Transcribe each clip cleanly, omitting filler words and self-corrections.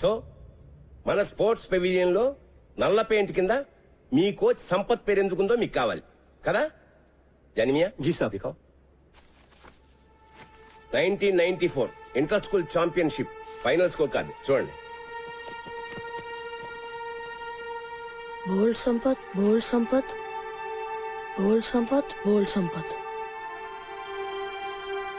So మన sports pavilion లో నల్ల పెయింట్ కింద మీ కోచ్ సంపత్ పేరు ఎందుకుందో మీకు కావాలి కదా జానిమియా? जी साहब। దిఖాओ 1994 inter school championship final score card చూడండి. Bold Sampath, bold Sampath, bold Sampath, bold Sampath.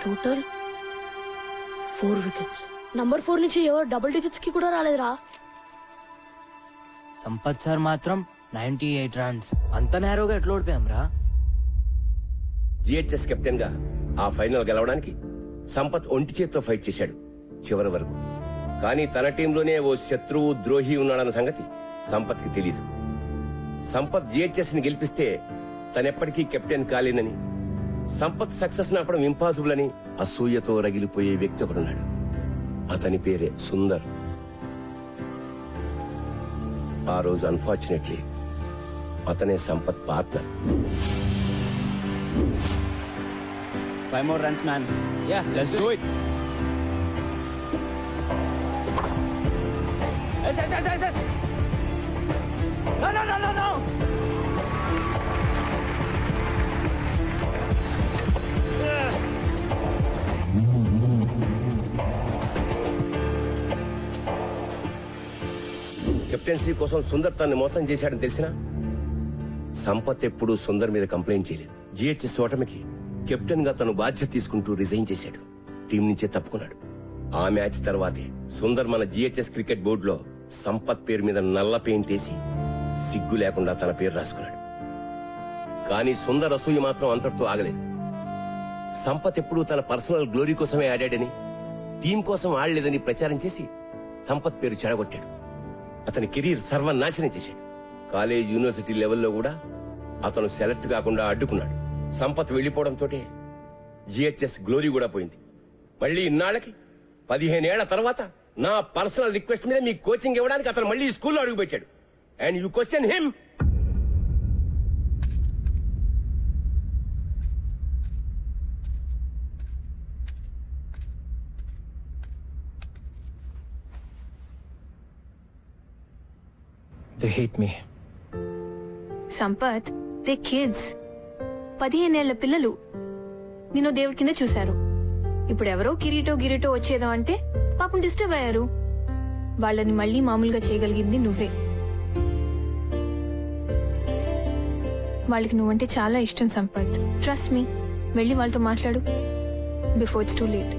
Total 4 wickets. Number 4 నుంచి ఎవరు డబుల్ డిజిట్స్ కి కూడా రాలేదురా. సంపత్ సార్ మాత్రం 98 రన్స్. అంత నేరోగా ఎట్లా ఓడిపోయాం రా? జిహెచ్ఎస్ కెప్టెన్ గా ఆ ఫైనల్ గెలవడానికి సంపత్ ఒంటి చేత్తో ఫైట్ చేశాడు చివరి వరకు. కానీ తన టీంలోనే ఓ శత్రువు ద్రోహి ఉన్నాడన్న సంగతి సంపత్ కి తెలీదు. సంపత్ జిహెచ్ఎస్ ని గెలిపిస్తే తనెప్పటికీ కెప్టెన్ కాలేనని, సంపత్ సక్సెస్ నాపడం ఇంపాసిబుల్ అని అసూయతో రగిలిపోయే వ్యక్తి ఒకడున్నాడు. అతని పేరే సుందర్. ఆ రోజు అన్ఫార్చునేట్లీ అతనే Sampath partner. 5 more runs, man. Yeah, let's do it. Yes. No. Captaincy కోసం సుందర్ తనని మోసం చేశాడని తెలిసినా సంపత్ ఎప్పుడూ సుందర్ మీద కంప్లైంట్ చేయలేదు. జిహెచ్ఎస్ ఓటమికి కెప్టెన్ గా తను బాధ్యత తీసుకుంటూ రిజైన్ చేశాడు. టీం నుంచే తప్పుకున్నాడు. ఆ మ్యాచ్ తర్వాతే సుందర్ మన జిహెచ్ఎస్ క్రికెట్ బోర్డులో సంపత్ పేరు మీద నల్ల పెయింట్ వేసి సిగ్గు లేకుండా తన పేరు రాసుకున్నాడు. కానీ సుందర్ అసూయ మాత్రం అంతటితో ఆగలేదు. సంపత్ ఎప్పుడూ తన పర్సనల్ గ్లోరీ కోసమే ఆడాడని, టీం కోసం ఆడలేదని ప్రచారం చేసి సంపత్ పేరు చెడగొట్టాడు. అతని కెరీర్ సర్వనాశనం చేశాడు. కాలేజ్, యూనివర్సిటీ లెవెల్లో కూడా అతను సెలెక్ట్ కాకుండా అడ్డుకున్నాడు. సంపత్ వెళ్లిపోవడంతో జిహెచ్ఎస్ గ్లోరీ కూడా పోయింది. మళ్ళీ ఇన్నాళ్లకి 15 ఏళ్ల తర్వాత నా పర్సనల్ రిక్వెస్ట్ మీద మీ కోచింగ్ ఇవ్వడానికి అతను మళ్ళీ స్కూల్లో అడుగుపెట్టాడు. And you question him. They hate me. Sampath, they kids. 15 ఏళ్ల పిల్లలు నిన్ను దేవుడి కింద చూశారు. ఇప్పుడు ఎవరో కిరీటో వచ్చేదో అంటే పాపం డిస్టర్బ్ అయ్యారు. వాళ్ళని మళ్ళీ మామూలుగా చేయగలిగింది నువ్వే. వాళ్ళకి నువ్వంటే చాలా ఇష్టం సంపత్. Trust me. వెళ్ళి వాళ్ళతో మాట్లాడు before it's too late.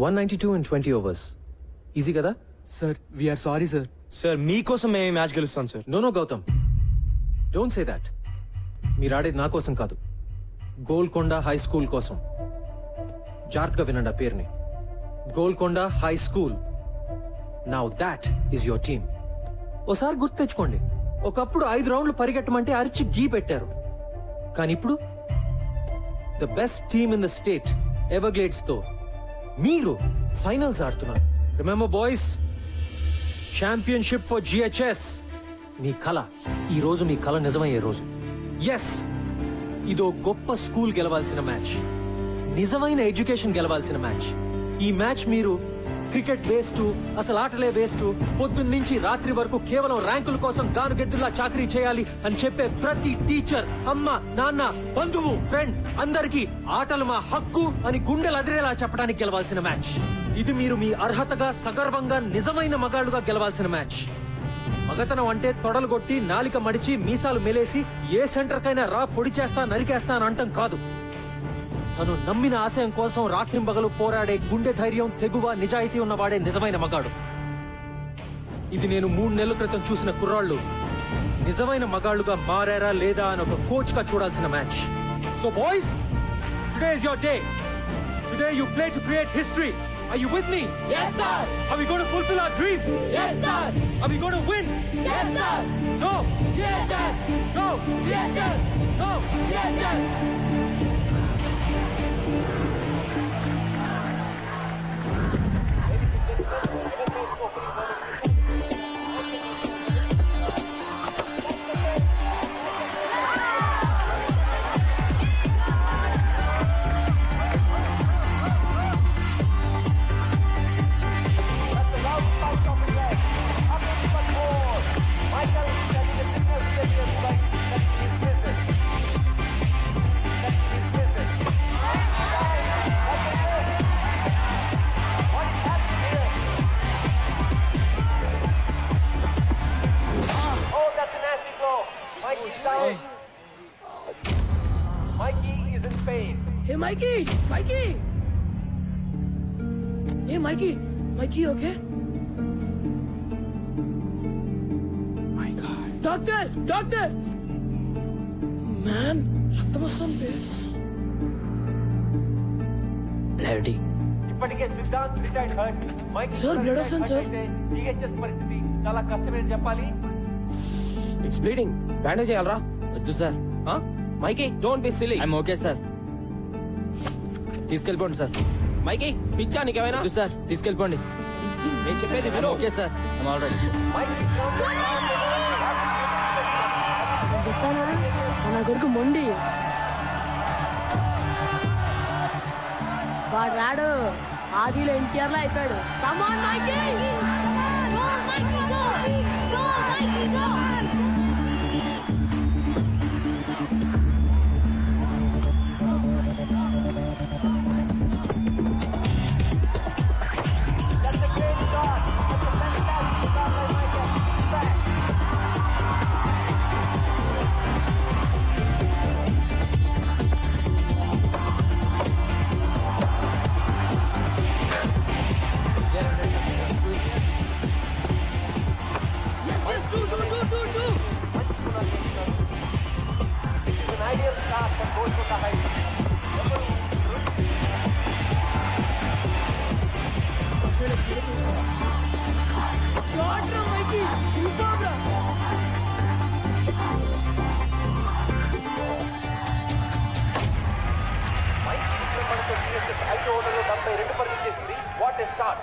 $192 in 20 overs. Easy కదా? Sir we are sorry. Sir మీకోసం మేము మ్యాచ్ గెలుస్తాం sir. No Gautam, don't say that. మీరు ఆడేది నా కోసం కాదు, గోల్కొండ హై స్కూల్ కోసం. జాగ్రత్తగా వినండి ఆ పేరుని, Golconda high school. Now that is your team. ఓసారి గుర్తు తెచ్చుకోండి, ఒకప్పుడు 5 రౌండ్లు పరిగెట్టమంటే అరిచి గీ పెట్టారు. కానీ ఇప్పుడు the best team in the state Everglades తో మీరు ఫైనల్స్ ఆడుతున్నారు. Remember boys, championship for GHS. మీ కళ ఈ రోజు, మీ కళ నిజమయ్యే రోజు. ఎస్, ఇదో గొప్ప స్కూల్ గెలవాల్సిన మ్యాచ్, నిజమైన ఎడ్యుకేషన్ గెలవాల్సిన మ్యాచ్. ఈ మ్యాచ్ మీరు క్రికెట్ వేస్ట్, అసలు ఆటలే వేస్ట్, పొద్దున్నుంచి రాత్రి వరకు కేవలం ర్యాంకుల కోసం గానుగెద్దులా చాకరీ చేయాలి అని చెప్పే ప్రతి టీచర్, అమ్మ, నాన్న, బంధువు, ఫ్రెండ్ అందరికీ ఆటలు మా హక్కు అని గుండెలు అదిరేలా చెప్పడానికి గెలవాల్సిన మ్యాచ్. ఇది మీరు మీ అర్హతగా, సగర్వంగా, నిజమైన మగాళ్లుగా గెలవాల్సిన మ్యాచ్. మగతనం అంటే తొడలు కొట్టి, నాలిక మడిచి, మీసాలు మెలేసి ఏ సెంటర్ కైనా రా పొడి చేస్తా, నరికేస్తా అని అంటం కాదు. తను నమ్మిన ఆశయం కోసం రాత్రింబగలు పోరాడే గుండె ధైర్యం, తెగువ, నిజాయితీ ఉన్నవాడే నిజమైన మగాడు. ఇది నేను 3 నెలల క్రితం చూసిన కుర్రాళ్ళు నిజమైన మగాళ్ళుగా మారారా లేదా అని ఒక కోచ్ గా చూడాల్సిన match. So boys, today is your day. Today you play to create history. Are you with me? Yes, sir. Are we going to fulfill our dream? Yes, sir. Are we going to win? Yes, sir. Go! Yes, sir. Go! Yes, sir. Go! Yes, sir. Oh, that's a nasty blow. Mikey's down. Mikey is in pain. Hey, Mikey! Mikey! Hey, Mikey! Mikey, okay? My God. Doctor! Doctor! Man, రక్తం వస్తుంది. Clarity. ఇప్పటికే Siddhant retired hurt. Mikey Sir, blood వస్తుంది, sir. GHS పరిస్థితి చాలా కష్టమని చెప్పాలి. It's bleeding. Bandage చేయాలరా? వద్దు sir. Mikey, don't be silly. I'm okay sir. తీసుకెళ్ళిపోండి సార్. మైకీ, పిచ్చా నీకేమైనా? వద్దు సార్, తీసుకెళ్ళిపోండి. నేను చెప్పేది ఐఎమ్ విను. Okay sir. I'm all right. చెప్తానా నా కొడుకు మొండి వాడు రాడు ఆదిలో ఎన్టీఆర్ లో అయిపోయాడు. Come on, Mikey! Go, Mikey, go! Go, Mikey, go! That's a great start. That's a fantastic start by Mikey. Back. Yes, yes, do. This is an ideal start for Golconda Heights. Shot రా, Mikey! Superb రా! మైకీ విక్రమణతో GHS 5 ఓవర్లలో 72 పరుగులు చేసింది. What a start.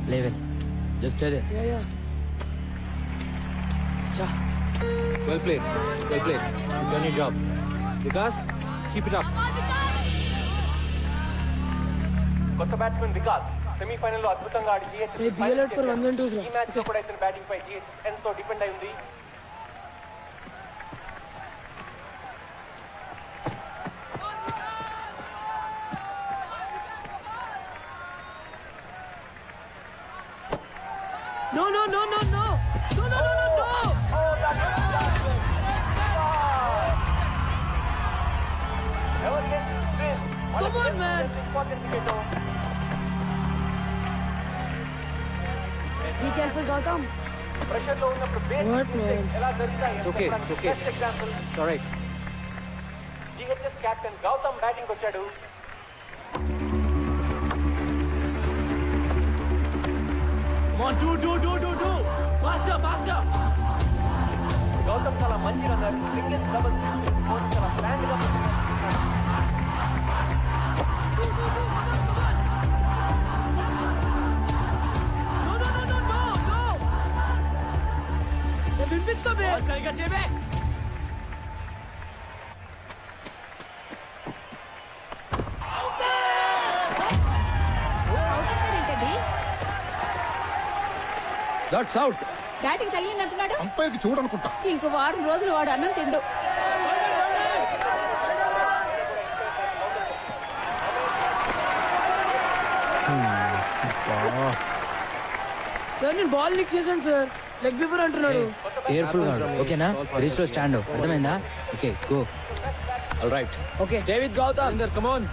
Play well. Just stay there. Yeah, yeah. Well played. Well played. You've done your job. Vikas, keep it up. కొత్త batsmen Vikas semi-final లో అద్భుతంగా ఆడి GHS రేపు BLR for 1s and 2s రా. ఈ match లో కూడా ఇతని batting పై GHS ఎంతో డిపెండ్ అయి ఉంది. No! Oh, that's a fantastic. Never get this win. Come on, man. Important wicket. Be careful, Gautam. Pressure లో ఉన్నప్పుడు basic What, man? mistakes ఎలా జరుగుతాయి It's okay, it's okay. Best example It's all right. GHS captain Gautam batting వచ్చాడు. Come on, do. Faster. Gautam చాలా మంచి runner. Singles doubles చాలా plan గా వినిపించుకోబే సరిగా చేయబే. That's out. బ్యాటింగ్ తగిలిందంటున్నాడు. అంపైర్కి చూడనుకుంటా. ఇంకో వారం రోజులు వాడు అన్నం తిండు. సార్ నేను బాల్ లీక్ చేశాను సార్. లెగ్ బిఫోర్ అంటున్నాడు. కేర్ఫుల్ గా ఉండు, ఓకేనా? రీచ్ లో స్టాండ్, అర్థమైందా? Okay go. All right okay stay with Gautam. అందర్ come on.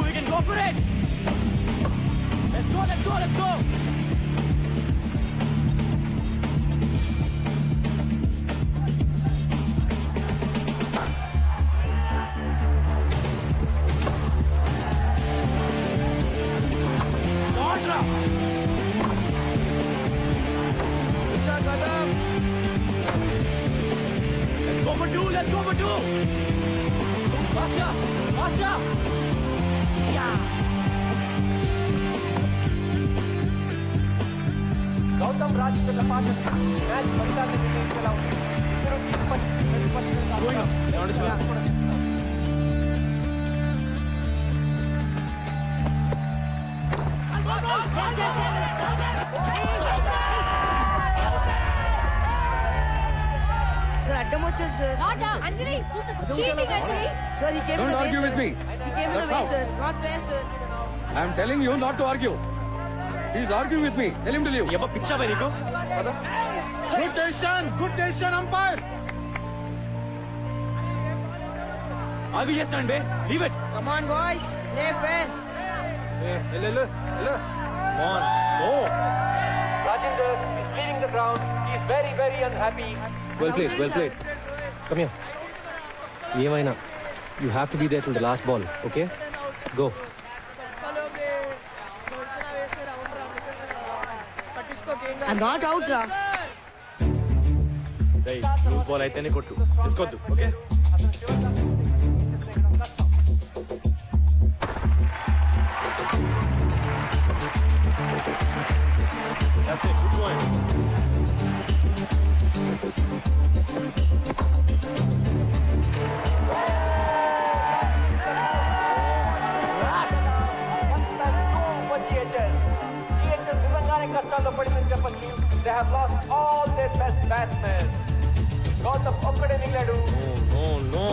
We can go for it. Let's go. Let's go for two. Faster. Gautam Rajendra Pathak match ఫలితాన్ని నిర్ణయించేలా ఉంది. ఇద్దరు సార్ అడ్డం వచ్చాడు sir. Anjali cheating Anjali. Sir ఈ game Don't argue with me. ఈ game That's out. Sir not fair sir. I am telling you not to argue. He is arguing with me. Tell him to leave. ఏమో పిచ్చా by నీకు? Good decision, umpire. ఆగి చేస్తాను బే. Leave it. Come on boys play fair. వెళ్ళు. On. Go. Rajinder is leaving the ground. He is very, very unhappy. Well played. Come here. ఏమైనా you have to be there till the last ball, okay? Go. I not out రా. రేయ్ loose ball అయితేనే కొట్టు. తీసుకోద్దు, okay? That's it. Good going. నిజంగానే కష్టాల్లో పడిందని చెప్పచ్చు. They have lost all their best batsmen. Gautam ఒక్కడే మిగిలాడు. No.